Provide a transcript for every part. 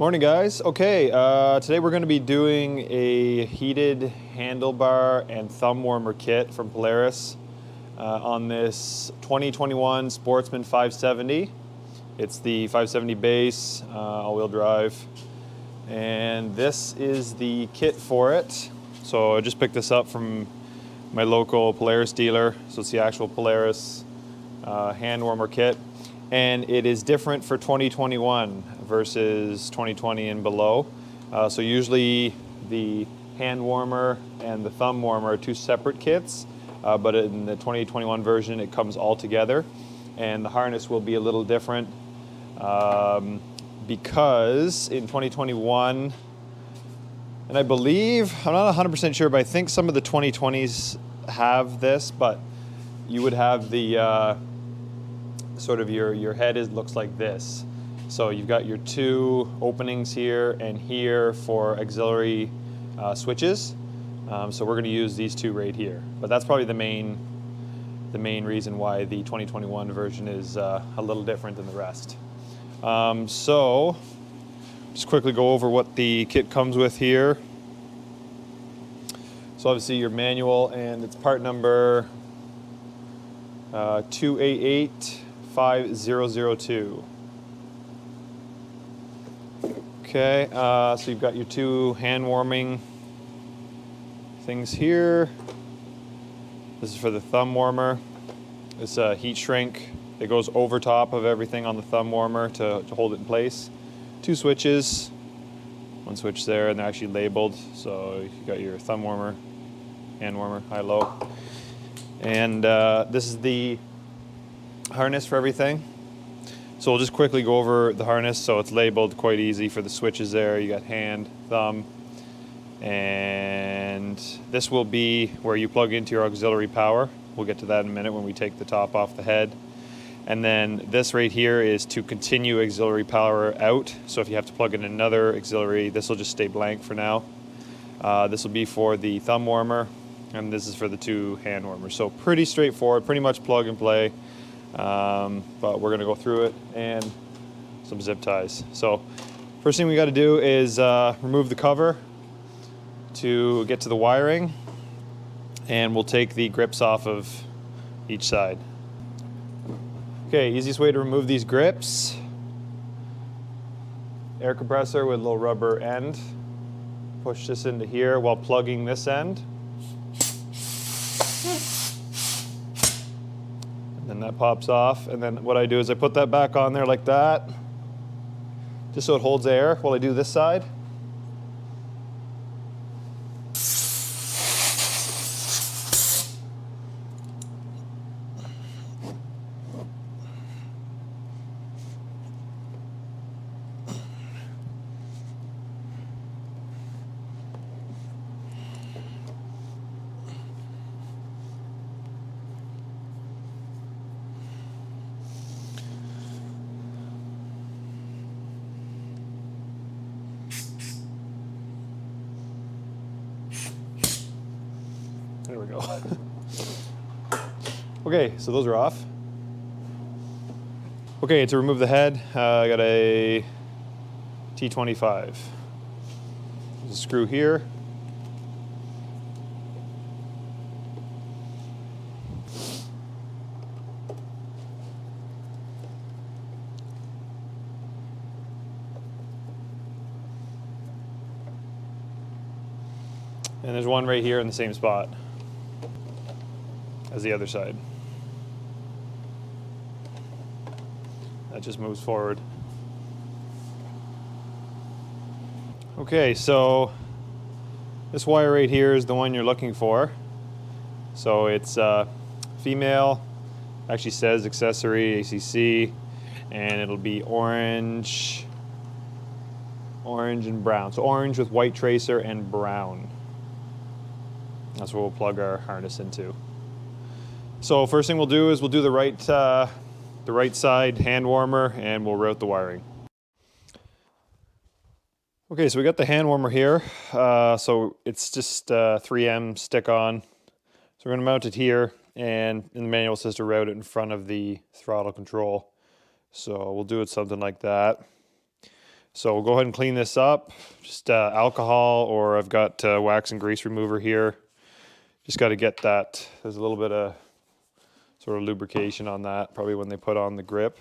Morning guys. Okay, today we're going to be doing a heated handlebar and thumb warmer kit from Polaris on this 2021 Sportsman 570. It's the 570 base, all-wheel drive, and this is the kit for it. So I just picked this up from my local Polaris dealer, so it's the actual Polaris hand warmer kit. And it is different for 2021 versus 2020 and below. So usually the hand warmer and the thumb warmer are two separate kits, but in the 2021 version it comes all together. And the harness will be a little different because in 2021, and I believe, I'm not 100% sure, but I think some of the 2020s have this, but you would have the sort of your head looks like this. So you've got your two openings here and here for auxiliary switches. So we're going to use these two right here. But that's probably the main reason why the 2021 version is a little different than the rest. So just quickly go over what the kit comes with here. So obviously your manual, and it's part number 2885002. Okay, so you've got your two hand warming things here. This is for the thumb warmer. It's a heat shrink that goes over top of everything on the thumb warmer to hold it in place. Two switches, one switch there, and they're actually labeled. So you got your thumb warmer, hand warmer, high, low. And this is the harness for everything. So we'll just quickly go over the harness. So it's labeled quite easy for the switches there. You got hand, thumb, and this will be where you plug into your auxiliary power. We'll get to that in a minute when we take the top off the head. And then this right here is to continue auxiliary power out. So if you have to plug in another auxiliary, this will just stay blank for now. This will be for the thumb warmer, and this is for the two hand warmers. So pretty straightforward, pretty much plug and play. But we're going to go through it and some zip ties. So first thing we got to do is remove the cover to get to the wiring, and we'll take the grips off of each side. Okay, easiest way to remove these grips: air compressor with a little rubber end. Push this into here while plugging this end. And that pops off, and then what I do is I put that back on there like that, just so it holds air while I do this side. There we go. Okay, so those are off. Okay, to remove the head, I got a T25. There's a screw here. And there's one right here in the same spot as the other side. That just moves forward. Okay, so this wire right here is the one you're looking for. So it's female, actually says accessory ACC, and it'll be orange and brown. So orange with white tracer and brown. That's what we'll plug our harness into. So first thing we'll do is we'll do the right side hand warmer, and we'll route the wiring. Okay, so we got the hand warmer here. So it's just 3M stick on. So we're going to mount it here, and in the manual it says to route it in front of the throttle control. So we'll do it something like that. So we'll go ahead and clean this up. Just alcohol, or I've got wax and grease remover here. Just got to get that. There's a little bit of sort of lubrication on that, probably when they put on the grip.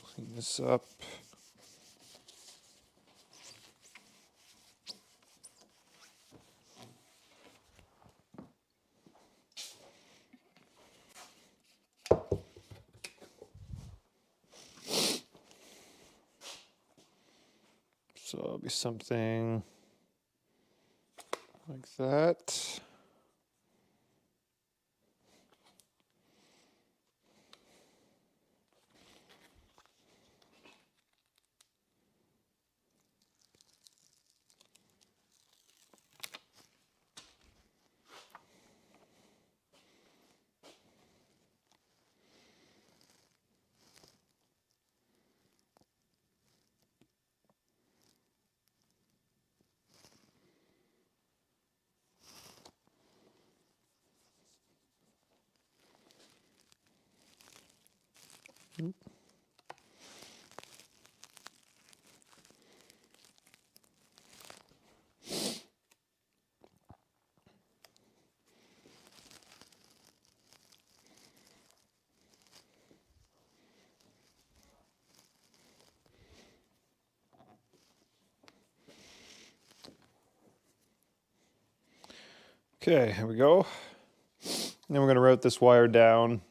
Clean this up. So it'll be something like that. Okay, here we go. And then we're going to route this wire down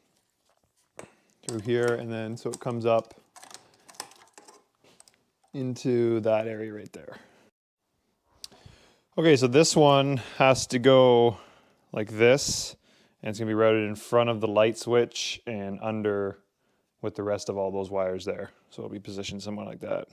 through here, and then so it comes up into that area right there. Okay, so this one has to go like this, and it's going to be routed in front of the light switch and under with the rest of all those wires there. So it'll be positioned somewhere like that.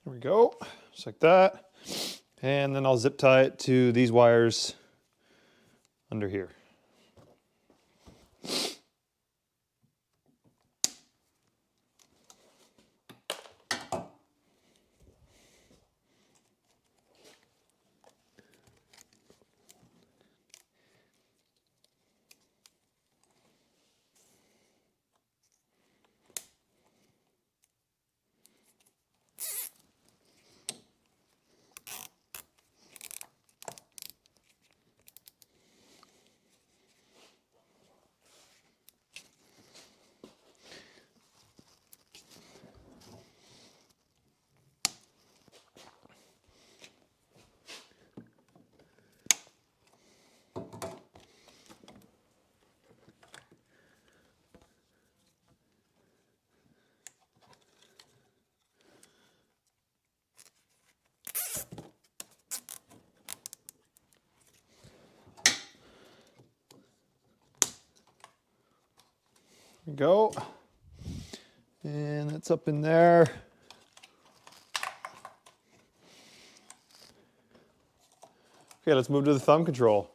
There we go, just like that. And then I'll zip tie it to these wires under here. There we go. And that's up in there. Okay, let's move to the thumb control.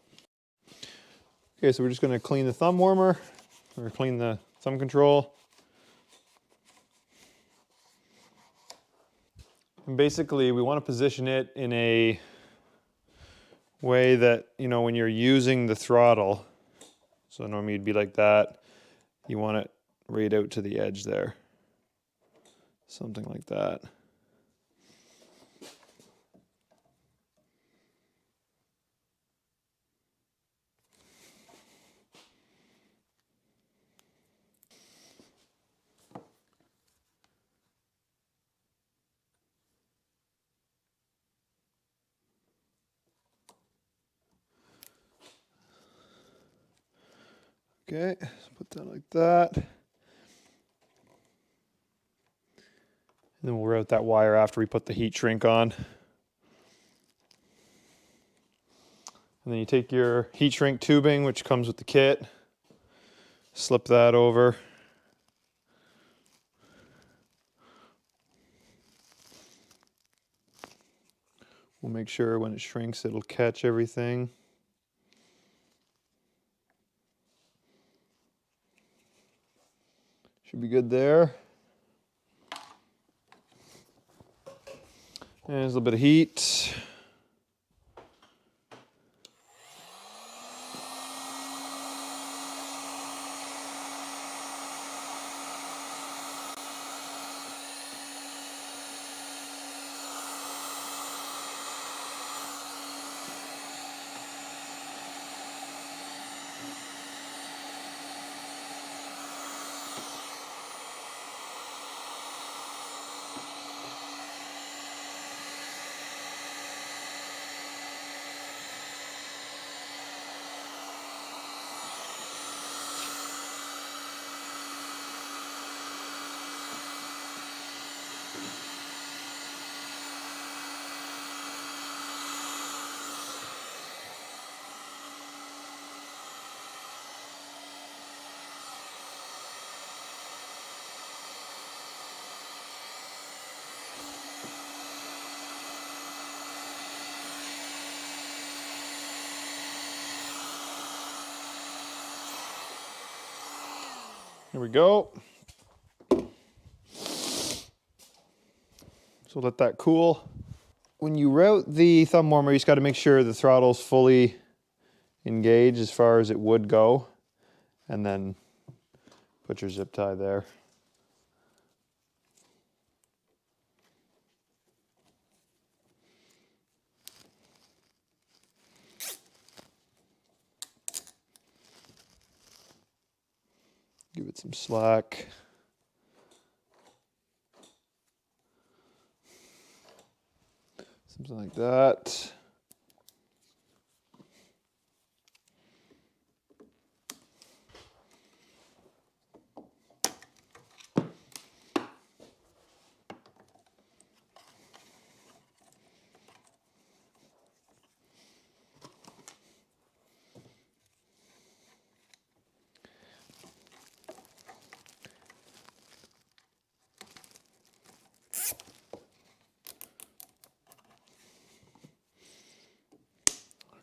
Okay, so we're just going to clean the thumb warmer, or clean the thumb control. And basically, we want to position it in a way that, you know, when you're using the throttle, so normally you'd be like that, you want it right out to the edge there. Something like that. Okay, so put that like that. And then we'll route that wire after we put the heat shrink on. And then you take your heat shrink tubing, which comes with the kit, slip that over. We'll make sure when it shrinks, it'll catch everything. Should be good there. And there's a little bit of heat. Here we go. So let that cool. When you route the thumb warmer, you just got to make sure the throttle's fully engaged as far as it would go, and then put your zip tie there. Give it some slack. Something like that.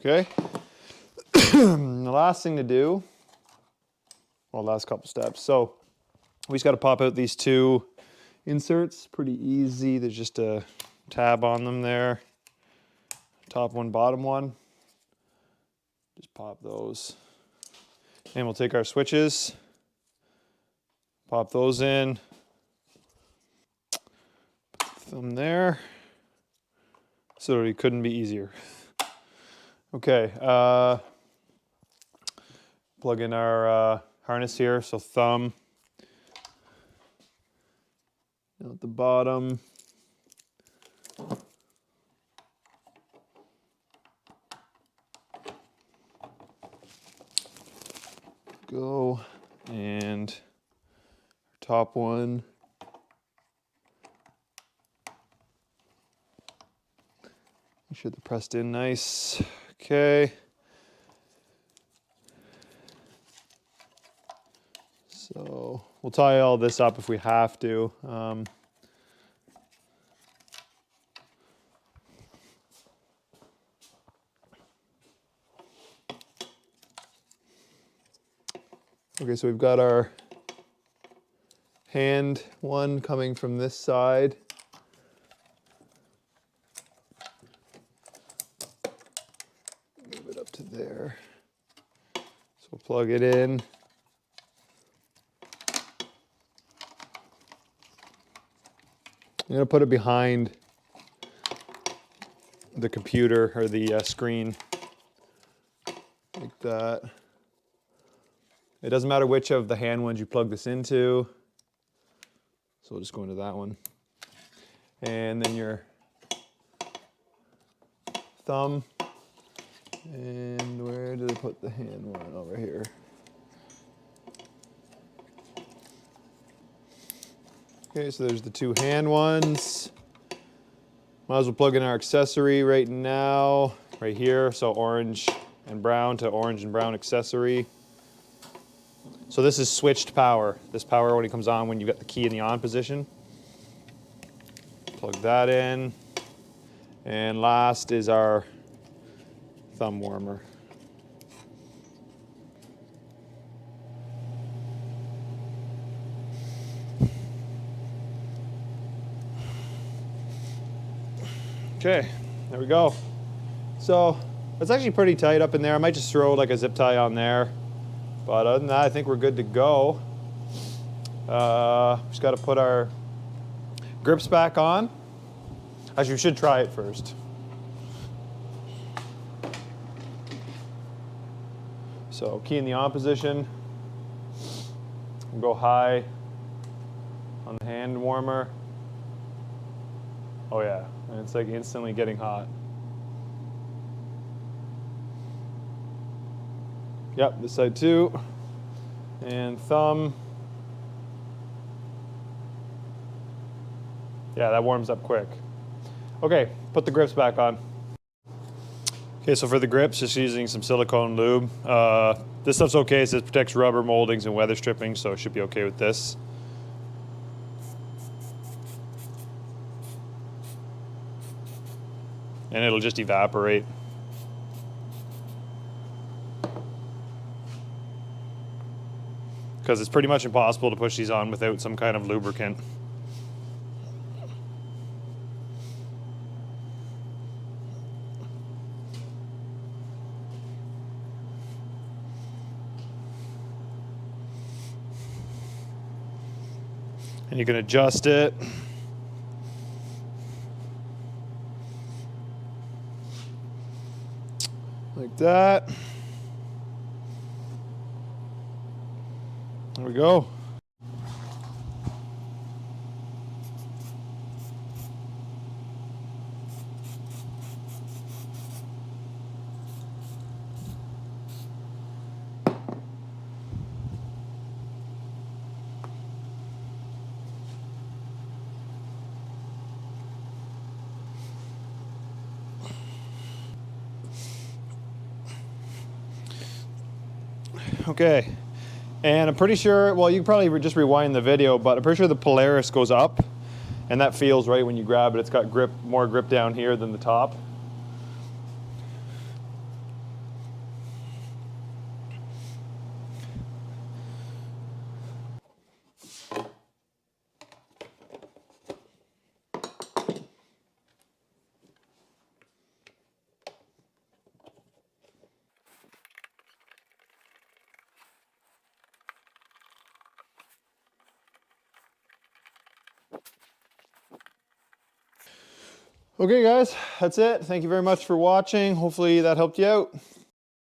Okay. The last thing to do, well, last couple steps. So we just got to pop out these two inserts. Pretty easy. There's just a tab on them there. Top one, bottom one. Just pop those. And we'll take our switches, pop those in. Put them there. So it couldn't be easier. Okay, plug in our harness here. So thumb at the bottom. Go, and top one. Make sure they're pressed in nice. Okay. So we'll tie all this up if we have to. Okay, so we've got our hand one coming from this side. Move it up to there. So we'll plug it in. I'm gonna put it behind the computer or the screen, like that. It doesn't matter which of the hand ones you plug this into. So we'll just go into that one. And then your thumb. And where did I put the hand one? Over here. Okay, so there's the two hand ones. Might as well plug in our accessory right now, right here. So orange and brown to orange and brown accessory. So this is switched power. This power only comes on when you've got the key in the on position. Plug that in. And last is our thumb warmer. Okay, there we go. So it's actually pretty tight up in there. I might just throw like a zip tie on there. But other than that, I think we're good to go. Just got to put our grips back on. Actually, we should try it first. So key in the on position. We'll go high on the hand warmer. Oh yeah, and it's like instantly getting hot. Yep, this side too. And thumb. Yeah, that warms up quick. Okay, put the grips back on. Okay, so for the grips, just using some silicone lube. This stuff's okay, it protects rubber moldings and weather stripping, so it should be okay with this. And it'll just evaporate. Because it's pretty much impossible to push these on without some kind of lubricant. And you can adjust it. Like that. There we go. Okay, and I'm pretty sure, well, you can probably just rewind the video, but I'm pretty sure the Polaris goes up, and that feels right when you grab it. It's got grip, more grip down here than the top. Okay guys, that's it. Thank you very much for watching. Hopefully that helped you out.